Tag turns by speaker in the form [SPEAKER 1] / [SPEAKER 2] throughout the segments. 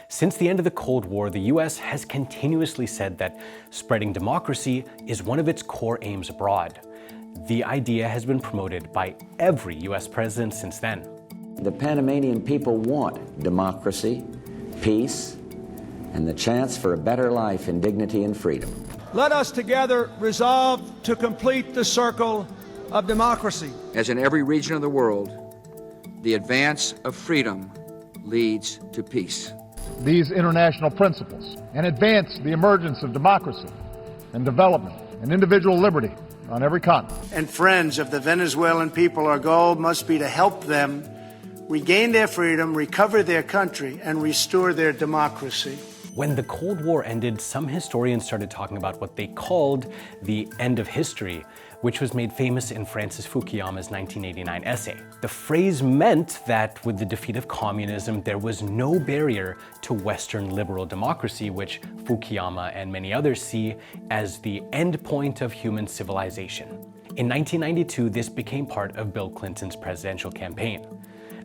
[SPEAKER 1] Since the end of the Cold War, the US has continuously said that spreading democracy is one of its core aims abroad. The idea has been promoted by every US president since then.
[SPEAKER 2] The Panamanian people want democracy, peace, and the chance for a better life in dignity and freedom.
[SPEAKER 3] Let us together resolve to complete the circle of democracy.
[SPEAKER 4] As in every region of the world, the advance of freedom leads to peace.
[SPEAKER 5] These international principles and advance the emergence of democracy and development and individual liberty on every continent.
[SPEAKER 6] And friends of the Venezuelan people, our goal must be to help them regain their freedom, recover their country, and restore their democracy.
[SPEAKER 1] When the Cold War ended, some historians started talking about what they called the end of history, which was made famous in Francis Fukuyama's 1989 essay. The phrase meant that with the defeat of communism, there was no barrier to Western liberal democracy, which Fukuyama and many others see as the end point of human civilization. In 1992, this became part of Bill Clinton's presidential campaign.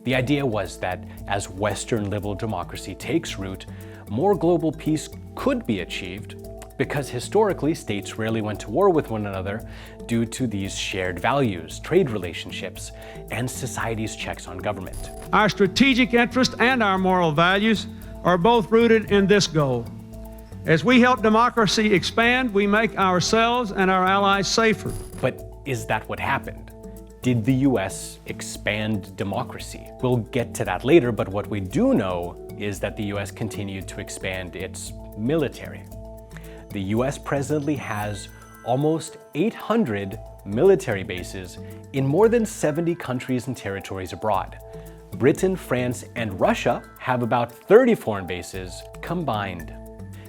[SPEAKER 1] The idea was that as Western liberal democracy takes root, more global peace could be achieved because historically states rarely went to war with one another due to these shared values, trade relationships, and society's checks on government.
[SPEAKER 3] Our strategic interest and our moral values are both rooted in this goal. As we help democracy expand, we make ourselves and our allies safer.
[SPEAKER 1] But is that what happened? Did the US expand democracy? We'll get to that later, but what we do know is that the US continued to expand its military. The US presently has almost 800 military bases in more than 70 countries and territories abroad. Britain, France, and Russia have about 30 foreign bases combined.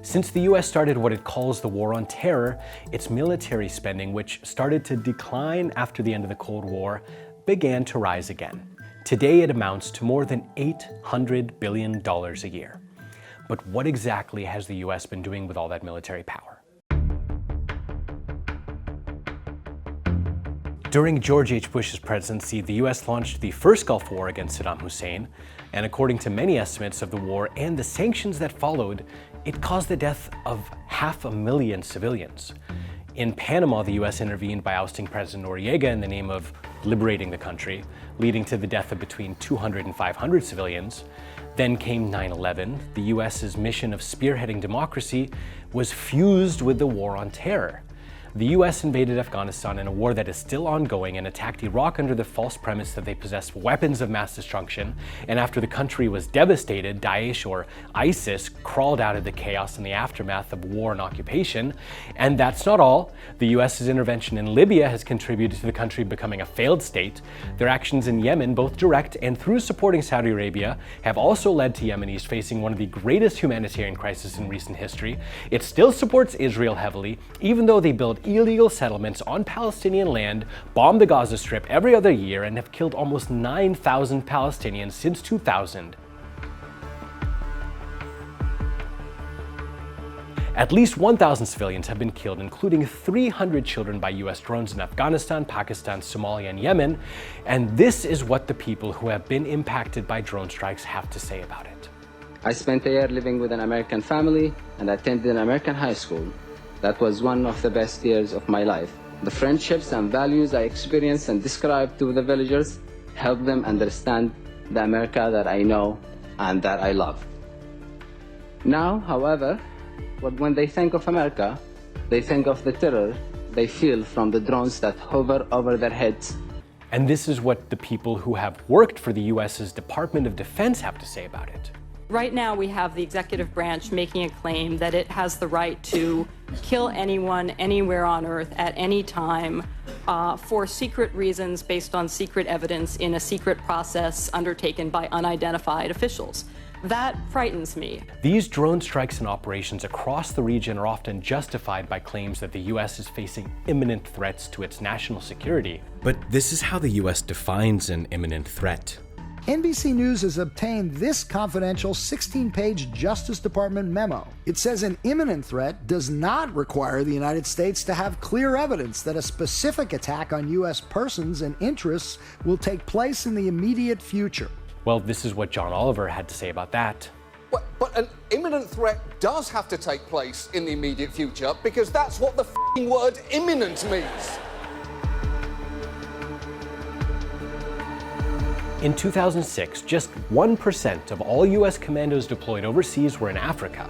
[SPEAKER 1] Since the US started what it calls the War on Terror, its military spending, which started to decline after the end of the Cold War, began to rise again. Today it amounts to more than $800 billion a year. But what exactly has the US been doing with all that military power? During George H. Bush's presidency, the US launched the first Gulf War against Saddam Hussein, and according to many estimates of the war and the sanctions that followed, it caused the death of 500,000 civilians. In Panama, the US intervened by ousting President Noriega in the name of liberating the country, leading to the death of between 200 and 500 civilians. Then came 9/11. The US's mission of spearheading democracy was fused with the War on Terror. The US invaded Afghanistan in a war that is still ongoing and attacked Iraq under the false premise that they possessed weapons of mass destruction. And after the country was devastated, Daesh or ISIS crawled out of the chaos in the aftermath of war and occupation. And that's not all. The US's intervention in Libya has contributed to the country becoming a failed state. Their actions in Yemen, both direct and through supporting Saudi Arabia, have also led to Yemenis facing one of the greatest humanitarian crises in recent history. It still supports Israel heavily, even though they build illegal settlements on Palestinian land, bomb the Gaza Strip every other year, and have killed almost 9,000 Palestinians since 2000. At least 1,000 civilians have been killed, including 300 children by US drones in Afghanistan, Pakistan, Somalia, and Yemen. And this is what the people who have been impacted by drone strikes have to say about it.
[SPEAKER 7] I spent a year living with an American family and attended an American high school. That was one of the best years of my life. The friendships and values I experienced and described to the villagers helped them understand the America that I know and that I love. Now, however, when they think of America, they think of the terror they feel from the drones that hover over their heads.
[SPEAKER 1] And this is what the people who have worked for the US's Department of Defense have to say about it.
[SPEAKER 8] Right now, we have the executive branch making a claim that it has the right to kill anyone, anywhere on Earth, at any time, for secret reasons based on secret evidence in a secret process undertaken by unidentified officials. That frightens me.
[SPEAKER 1] These drone strikes and operations across the region are often justified by claims that the US is facing imminent threats to its national security. But this is how the US defines an imminent threat.
[SPEAKER 9] NBC News has obtained this confidential 16-page Justice Department memo. It says an imminent threat does not require the United States to have clear evidence that a specific attack on U.S. persons and interests will take place in the immediate future.
[SPEAKER 1] Well, this is what John Oliver had to say about that.
[SPEAKER 10] But an imminent threat does have to take place in the immediate future because that's what the f***ing word imminent means.
[SPEAKER 1] In 2006, just 1% of all US commandos deployed overseas were in Africa.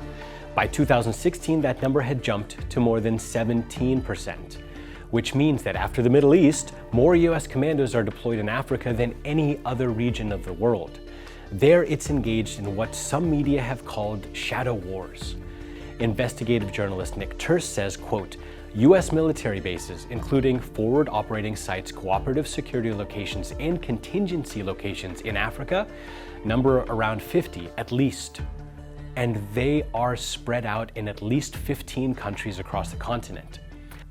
[SPEAKER 1] By 2016, that number had jumped to more than 17%, which means that after the Middle East, more US commandos are deployed in Africa than any other region of the world. There, it's engaged in what some media have called shadow wars. Investigative journalist Nick Turse says, quote, US military bases, including forward operating sites, cooperative security locations, and contingency locations in Africa, number around 50 at least. And they are spread out in at least 15 countries across the continent.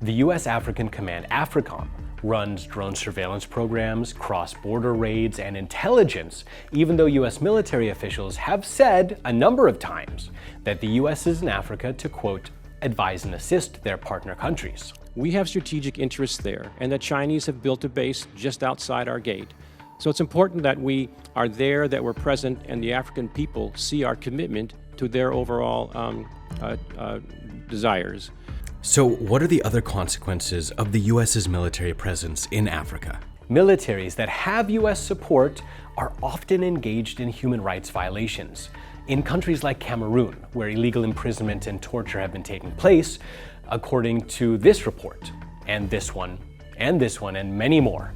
[SPEAKER 1] The US African Command, AFRICOM, runs drone surveillance programs, cross-border raids, and intelligence, even though US military officials have said a number of times that the US is in Africa to, quote, advise and assist their partner countries.
[SPEAKER 11] We have strategic interests there, and the Chinese have built a base just outside our gate. So it's important that we are there, that we're present, and the African people see our commitment to their overall desires.
[SPEAKER 1] So what are the other consequences of the US's military presence in Africa? Militaries that have US support are often engaged in human rights violations. In countries like Cameroon, where illegal imprisonment and torture have been taking place, according to this report, and this one, and this one, and many more.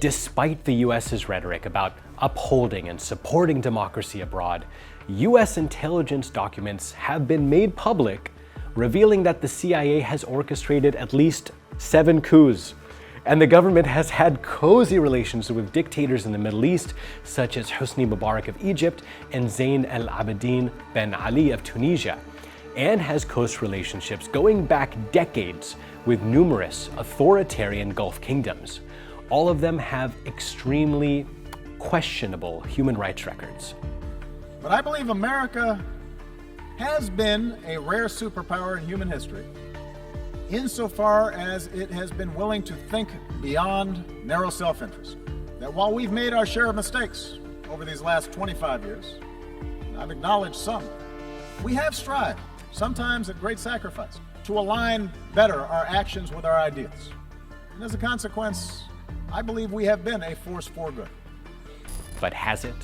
[SPEAKER 1] Despite the US's rhetoric about upholding and supporting democracy abroad, US intelligence documents have been made public, revealing that the CIA has orchestrated at least 7 coups. And the government has had cozy relations with dictators in the Middle East, such as Hosni Mubarak of Egypt and Zayn al-Abidine Ben Ali of Tunisia, and has close relationships going back decades with numerous authoritarian Gulf kingdoms. All of them have extremely questionable human rights records.
[SPEAKER 5] But I believe America has been a rare superpower in human history, insofar as it has been willing to think beyond narrow self-interest. That while we've made our share of mistakes over these last 25 years, and I've acknowledged some, we have strived, sometimes at great sacrifice, to align better our actions with our ideals. And as a consequence, I believe we have been a force for good.
[SPEAKER 1] But has it?